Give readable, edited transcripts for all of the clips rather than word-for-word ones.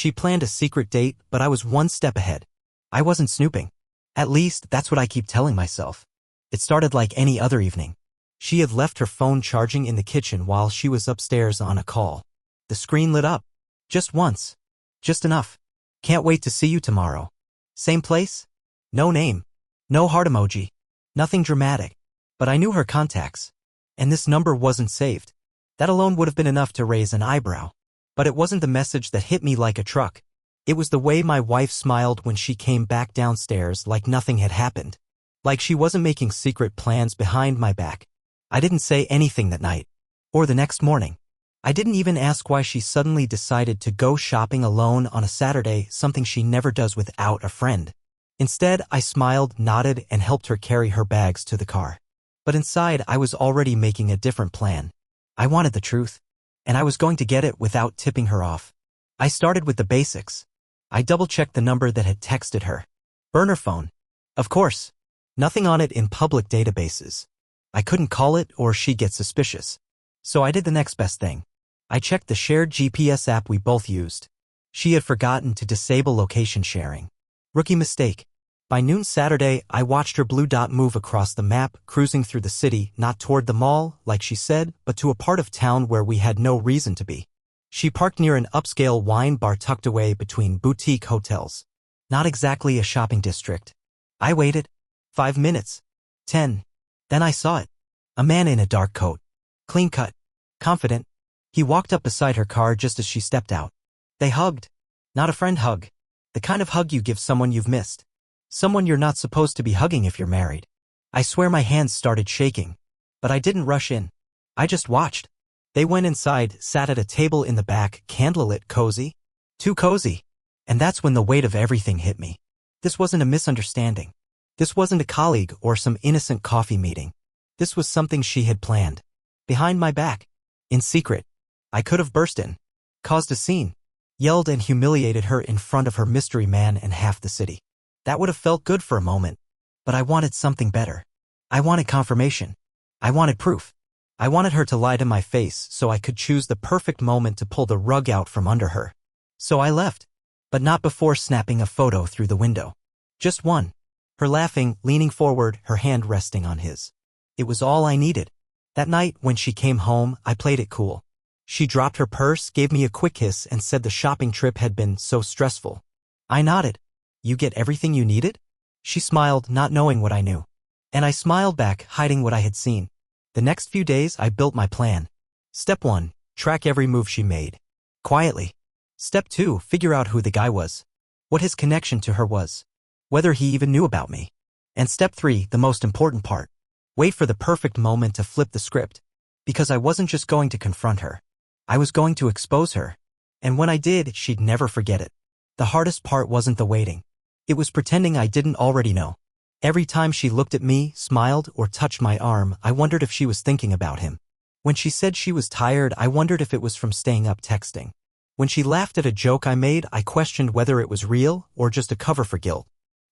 She planned a secret date, but I was one step ahead. I wasn't snooping. At least, that's what I keep telling myself. It started like any other evening. She had left her phone charging in the kitchen while she was upstairs on a call. The screen lit up. Just once. Just enough. Can't wait to see you tomorrow. Same place? No name. No heart emoji. Nothing dramatic. But I knew her contacts. And this number wasn't saved. That alone would have been enough to raise an eyebrow. But it wasn't the message that hit me like a truck. It was the way my wife smiled when she came back downstairs like nothing had happened. Like she wasn't making secret plans behind my back. I didn't say anything that night. Or the next morning. I didn't even ask why she suddenly decided to go shopping alone on a Saturday, something she never does without a friend. Instead, I smiled, nodded, and helped her carry her bags to the car. But inside, I was already making a different plan. I wanted the truth. And I was going to get it without tipping her off. I started with the basics. I double-checked the number that had texted her. Burner phone. Of course. Nothing on it in public databases. I couldn't call it or she'd get suspicious. So I did the next best thing. I checked the shared GPS app we both used. She had forgotten to disable location sharing. Rookie mistake. By noon Saturday, I watched her blue dot move across the map, cruising through the city, not toward the mall, like she said, but to a part of town where we had no reason to be. She parked near an upscale wine bar tucked away between boutique hotels. Not exactly a shopping district. I waited. 5 minutes. 10. Then I saw it. A man in a dark coat. Clean-cut. Confident. He walked up beside her car just as she stepped out. They hugged. Not a friend hug. The kind of hug you give someone you've missed. Someone you're not supposed to be hugging if you're married. I swear my hands started shaking. But I didn't rush in. I just watched. They went inside, sat at a table in the back, candlelit, cozy. Too cozy. And that's when the weight of everything hit me. This wasn't a misunderstanding. This wasn't a colleague or some innocent coffee meeting. This was something she had planned. Behind my back. In secret. I could have burst in. Caused a scene. Yelled and humiliated her in front of her mystery man and half the city. That would have felt good for a moment. But I wanted something better. I wanted confirmation. I wanted proof. I wanted her to lie to my face so I could choose the perfect moment to pull the rug out from under her. So I left. But not before snapping a photo through the window. Just one. Her laughing, leaning forward, her hand resting on his. It was all I needed. That night, when she came home, I played it cool. She dropped her purse, gave me a quick kiss, and said the shopping trip had been so stressful. I nodded. You get everything you needed? She smiled, not knowing what I knew. And I smiled back, hiding what I had seen. The next few days, I built my plan. Step 1. Track every move she made. Quietly. Step 2. Figure out who the guy was. What his connection to her was. Whether he even knew about me. And step 3, the most important part. Wait for the perfect moment to flip the script. Because I wasn't just going to confront her. I was going to expose her. And when I did, she'd never forget it. The hardest part wasn't the waiting. It was pretending I didn't already know. Every time she looked at me, smiled, or touched my arm, I wondered if she was thinking about him. When she said she was tired, I wondered if it was from staying up texting. When she laughed at a joke I made, I questioned whether it was real or just a cover for guilt.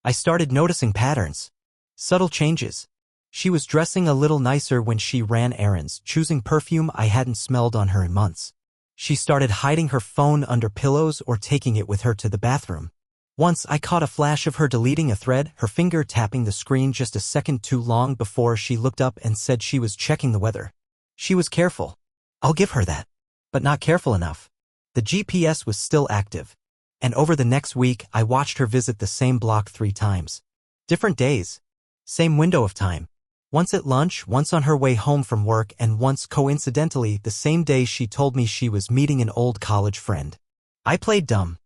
I started noticing patterns. Subtle changes. She was dressing a little nicer when she ran errands, choosing perfume I hadn't smelled on her in months. She started hiding her phone under pillows or taking it with her to the bathroom. Once I caught a flash of her deleting a thread, her finger tapping the screen just a second too long before she looked up and said she was checking the weather. She was careful. I'll give her that. But not careful enough. The GPS was still active. And over the next week, I watched her visit the same block 3 times. Different days. Same window of time. Once at lunch, once on her way home from work, and once coincidentally the same day she told me she was meeting an old college friend. I played dumb.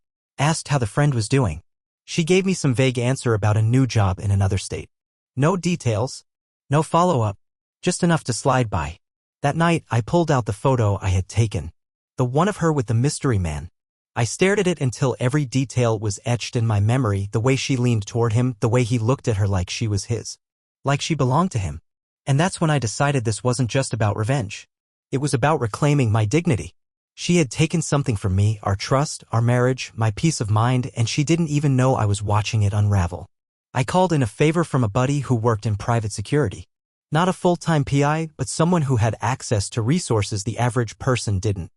Asked how the friend was doing. She gave me some vague answer about a new job in another state. No details. No follow-up. Just enough to slide by. That night, I pulled out the photo I had taken. The one of her with the mystery man. I stared at it until every detail was etched in my memory, the way she leaned toward him, the way he looked at her like she was his. Like she belonged to him. And that's when I decided this wasn't just about revenge. It was about reclaiming my dignity. She had taken something from me, our trust, our marriage, my peace of mind, and she didn't even know I was watching it unravel. I called in a favor from a buddy who worked in private security. Not a full-time PI, but someone who had access to resources the average person didn't.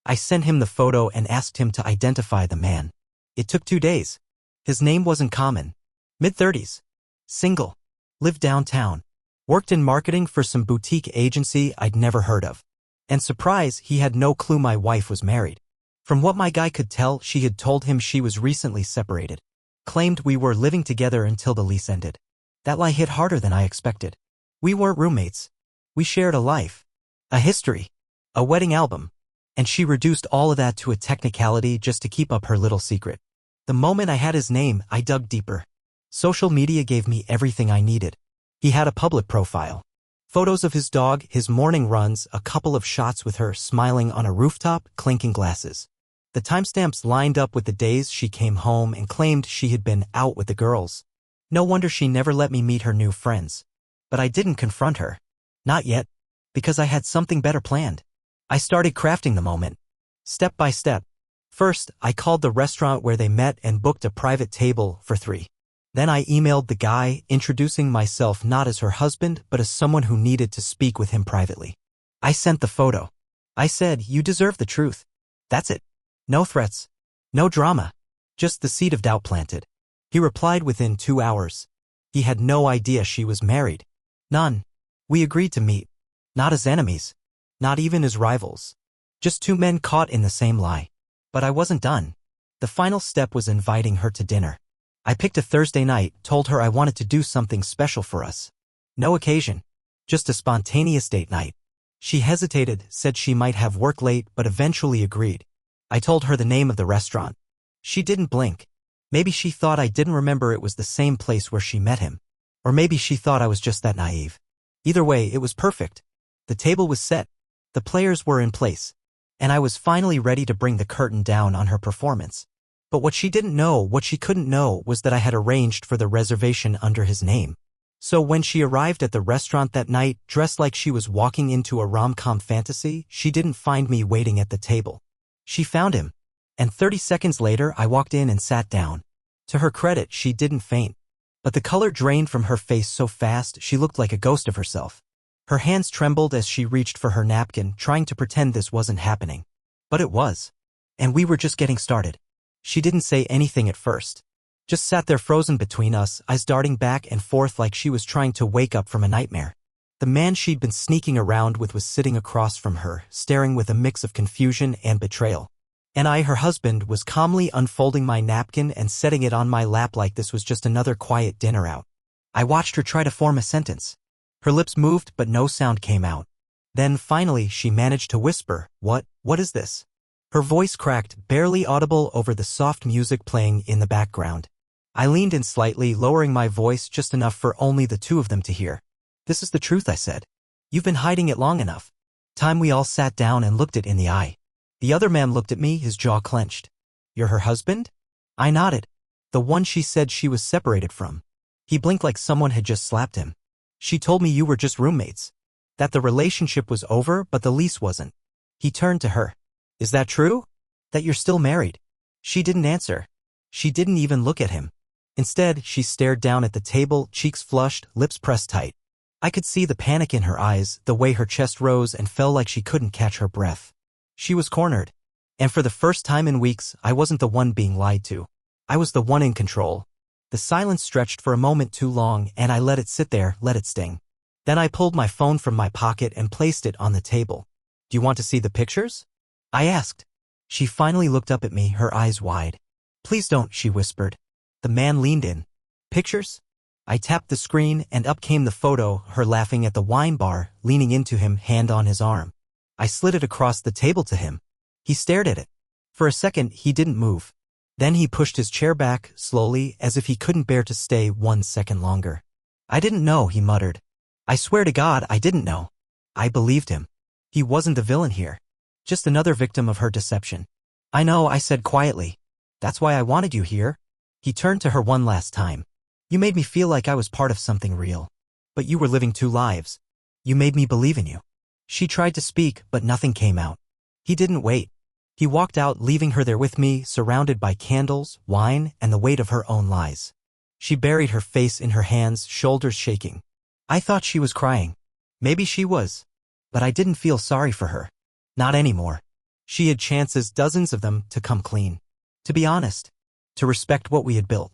I sent him the photo and asked him to identify the man. It took 2 days. His name wasn't common. Mid-30s. Single. Lived downtown. Worked in marketing for some boutique agency I'd never heard of. And surprise, he had no clue my wife was married. From what my guy could tell, she had told him she was recently separated. Claimed we were living together until the lease ended. That lie hit harder than I expected. We weren't roommates. We shared a life. A history. A wedding album. And she reduced all of that to a technicality just to keep up her little secret. The moment I had his name, I dug deeper. Social media gave me everything I needed. He had a public profile. Photos of his dog, his morning runs, a couple of shots with her smiling on a rooftop, clinking glasses. The timestamps lined up with the days she came home and claimed she had been out with the girls. No wonder she never let me meet her new friends. But I didn't confront her. Not yet. Because I had something better planned. I started crafting the moment. Step by step. First, I called the restaurant where they met and booked a private table for 3. Then I emailed the guy, introducing myself not as her husband, but as someone who needed to speak with him privately. I sent the photo. I said, "You deserve the truth." That's it. No threats. No drama. Just the seed of doubt planted. He replied within 2 hours. He had no idea she was married. None. We agreed to meet. Not as enemies. Not even as rivals. Just 2 men caught in the same lie. But I wasn't done. The final step was inviting her to dinner. I picked a Thursday night, told her I wanted to do something special for us. No occasion. Just a spontaneous date night. She hesitated, said she might have work late, but eventually agreed. I told her the name of the restaurant. She didn't blink. Maybe she thought I didn't remember it was the same place where she met him. Or maybe she thought I was just that naive. Either way, it was perfect. The table was set. The players were in place. And I was finally ready to bring the curtain down on her performance. But what she didn't know, what she couldn't know, was that I had arranged for the reservation under his name. So when she arrived at the restaurant that night, dressed like she was walking into a rom-com fantasy, she didn't find me waiting at the table. She found him. And 30 seconds later, I walked in and sat down. To her credit, she didn't faint. But the color drained from her face so fast, she looked like a ghost of herself. Her hands trembled as she reached for her napkin, trying to pretend this wasn't happening. But it was. And we were just getting started. She didn't say anything at first. Just sat there frozen between us, eyes darting back and forth like she was trying to wake up from a nightmare. The man she'd been sneaking around with was sitting across from her, staring with a mix of confusion and betrayal. And I, her husband, was calmly unfolding my napkin and setting it on my lap like this was just another quiet dinner out. I watched her try to form a sentence. Her lips moved, but no sound came out. Then, finally, she managed to whisper, What is this?" Her voice cracked, barely audible over the soft music playing in the background. I leaned in slightly, lowering my voice just enough for only the 2 of them to hear. "This is the truth," I said. "You've been hiding it long enough." Time we all sat down and looked it in the eye. The other man looked at me, his jaw clenched. "You're her husband?" I nodded. "The one she said she was separated from." He blinked like someone had just slapped him. "She told me you were just roommates. That the relationship was over, but the lease wasn't." He turned to her. "Is that true? That you're still married?" She didn't answer. She didn't even look at him. Instead, she stared down at the table, cheeks flushed, lips pressed tight. I could see the panic in her eyes, the way her chest rose and fell like she couldn't catch her breath. She was cornered. And for the first time in weeks, I wasn't the one being lied to. I was the one in control. The silence stretched for a moment too long, and I let it sit there, let it sting. Then I pulled my phone from my pocket and placed it on the table. "Do you want to see the pictures?" I asked. She finally looked up at me, her eyes wide. "Please don't," she whispered. The man leaned in. "Pictures?" I tapped the screen, and up came the photo, her laughing at the wine bar, leaning into him, hand on his arm. I slid it across the table to him. He stared at it. For a second, he didn't move. Then he pushed his chair back, slowly, as if he couldn't bear to stay 1 second longer. "I didn't know," he muttered. "I swear to God, I didn't know." I believed him. He wasn't the villain here. Just another victim of her deception. "I know," I said quietly. "That's why I wanted you here." He turned to her one last time. "You made me feel like I was part of something real. But you were living 2 lives. You made me believe in you." She tried to speak, but nothing came out. He didn't wait. He walked out, leaving her there with me, surrounded by candles, wine, and the weight of her own lies. She buried her face in her hands, shoulders shaking. I thought she was crying. Maybe she was. But I didn't feel sorry for her. Not anymore. She had chances, dozens of them, to come clean. To be honest. To respect what we had built.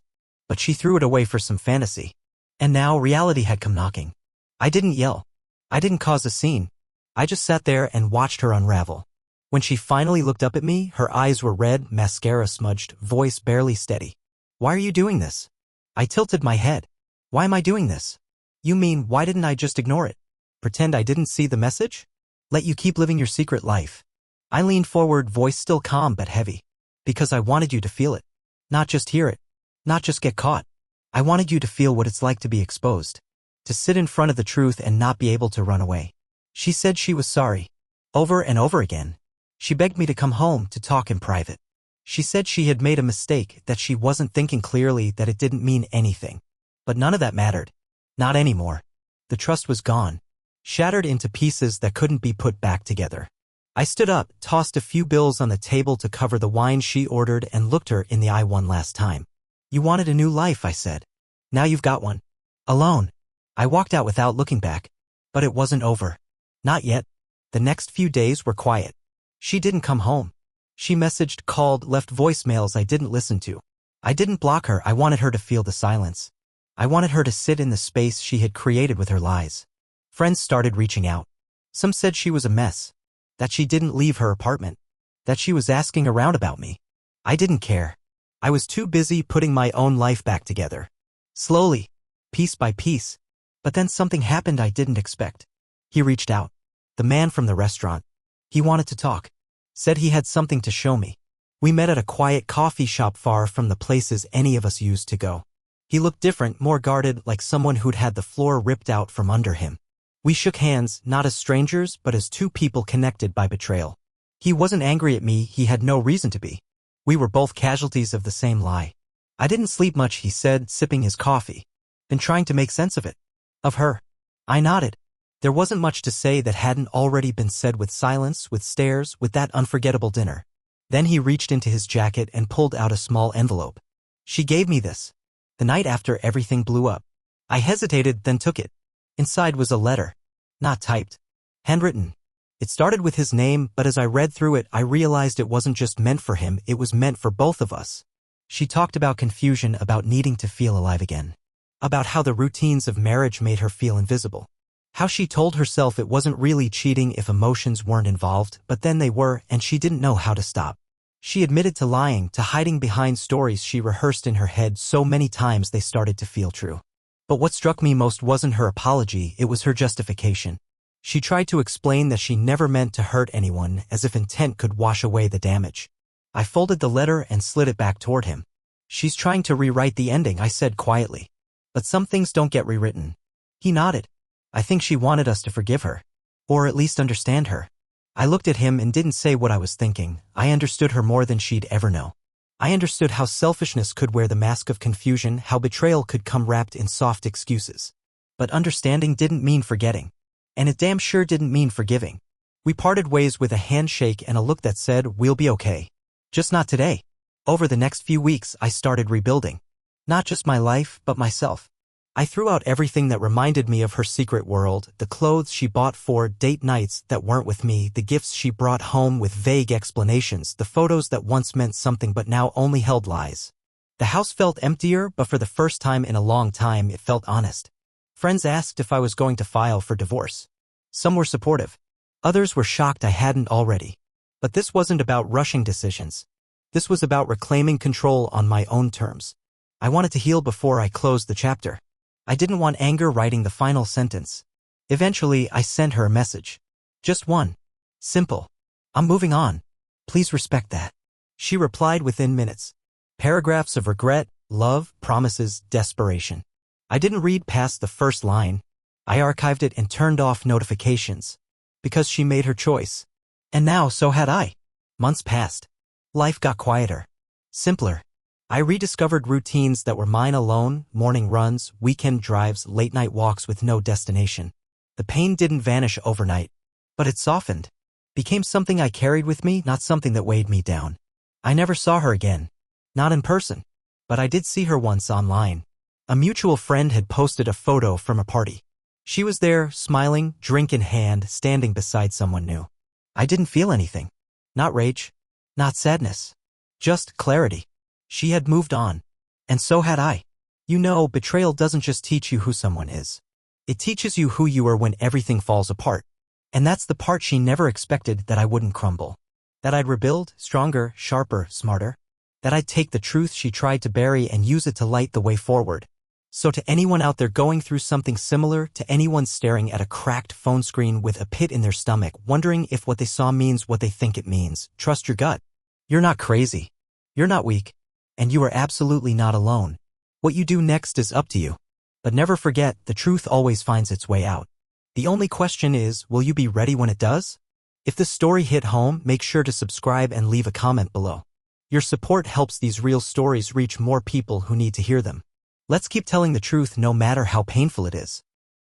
But she threw it away for some fantasy. And now reality had come knocking. I didn't yell. I didn't cause a scene. I just sat there and watched her unravel. When she finally looked up at me, her eyes were red, mascara smudged, voice barely steady. Why are you doing this? I tilted my head. Why am I doing this? You mean, why didn't I just ignore it? Pretend I didn't see the message? Let you keep living your secret life? I leaned forward, voice still calm but heavy. Because I wanted you to feel it. Not just hear it. Not just get caught. I wanted you to feel what it's like to be exposed. To sit in front of the truth and not be able to run away. She said she was sorry. Over and over again. She begged me to come home to talk in private. She said she had made a mistake, that she wasn't thinking clearly, that it didn't mean anything. But none of that mattered. Not anymore. The trust was gone. Shattered into pieces that couldn't be put back together. I stood up, tossed a few bills on the table to cover the wine she ordered, and looked her in the eye one last time. You wanted a new life, I said. Now you've got one. Alone. I walked out without looking back. But it wasn't over. Not yet. The next few days were quiet. She didn't come home. She messaged, called, left voicemails I didn't listen to. I didn't block her, I wanted her to feel the silence. I wanted her to sit in the space she had created with her lies. Friends started reaching out. Some said she was a mess. That she didn't leave her apartment. That she was asking around about me. I didn't care. I was too busy putting my own life back together. Slowly. Piece by piece. But then something happened I didn't expect. He reached out. The man from the restaurant. He wanted to talk. Said he had something to show me. We met at a quiet coffee shop far from the places any of us used to go. He looked different, more guarded, like someone who'd had the floor ripped out from under him. We shook hands, not as strangers, but as two people connected by betrayal. He wasn't angry at me, he had no reason to be. We were both casualties of the same lie. I didn't sleep much, he said, sipping his coffee. Been trying to make sense of it. Of her. I nodded. There wasn't much to say that hadn't already been said, with silence, with stares, with that unforgettable dinner. Then he reached into his jacket and pulled out a small envelope. She gave me this. The night after everything blew up. I hesitated, then took it. Inside was a letter. Not typed. Handwritten. It started with his name, but as I read through it, I realized it wasn't just meant for him, it was meant for both of us. She talked about confusion, about needing to feel alive again. About how the routines of marriage made her feel invisible. How she told herself it wasn't really cheating if emotions weren't involved, but then they were, and she didn't know how to stop. She admitted to lying, to hiding behind stories she rehearsed in her head so many times they started to feel true. But what struck me most wasn't her apology, it was her justification. She tried to explain that she never meant to hurt anyone, as if intent could wash away the damage. I folded the letter and slid it back toward him. She's trying to rewrite the ending, I said quietly. But some things don't get rewritten. He nodded. I think she wanted us to forgive her. Or at least understand her. I looked at him and didn't say what I was thinking. I understood her more than she'd ever know. I understood how selfishness could wear the mask of confusion, how betrayal could come wrapped in soft excuses. But understanding didn't mean forgetting. And it damn sure didn't mean forgiving. We parted ways with a handshake and a look that said, we'll be okay. Just not today. Over the next few weeks, I started rebuilding. Not just my life, but myself. I threw out everything that reminded me of her secret world, the clothes she bought for date nights that weren't with me, the gifts she brought home with vague explanations, the photos that once meant something but now only held lies. The house felt emptier, but for the first time in a long time it felt honest. Friends asked if I was going to file for divorce. Some were supportive. Others were shocked I hadn't already. But this wasn't about rushing decisions. This was about reclaiming control on my own terms. I wanted to heal before I closed the chapter. I didn't want anger writing the final sentence. Eventually, I sent her a message. Just one. Simple. I'm moving on. Please respect that. She replied within minutes. Paragraphs of regret, love, promises, desperation. I didn't read past the first line. I archived it and turned off notifications. Because she made her choice. And now so had I. Months passed. Life got quieter. Simpler. I rediscovered routines that were mine alone, morning runs, weekend drives, late-night walks with no destination. The pain didn't vanish overnight, but it softened. Became something I carried with me, not something that weighed me down. I never saw her again. Not in person. But I did see her once online. A mutual friend had posted a photo from a party. She was there, smiling, drink in hand, standing beside someone new. I didn't feel anything. Not rage. Not sadness. Just clarity. She had moved on. And so had I. You know, betrayal doesn't just teach you who someone is. It teaches you who you are when everything falls apart. And that's the part she never expected, that I wouldn't crumble. That I'd rebuild, stronger, sharper, smarter. That I'd take the truth she tried to bury and use it to light the way forward. So to anyone out there going through something similar, to anyone staring at a cracked phone screen with a pit in their stomach, wondering if what they saw means what they think it means, trust your gut. You're not crazy. You're not weak. And you are absolutely not alone. What you do next is up to you. But never forget, the truth always finds its way out. The only question is, will you be ready when it does? If this story hit home, make sure to subscribe and leave a comment below. Your support helps these real stories reach more people who need to hear them. Let's keep telling the truth no matter how painful it is.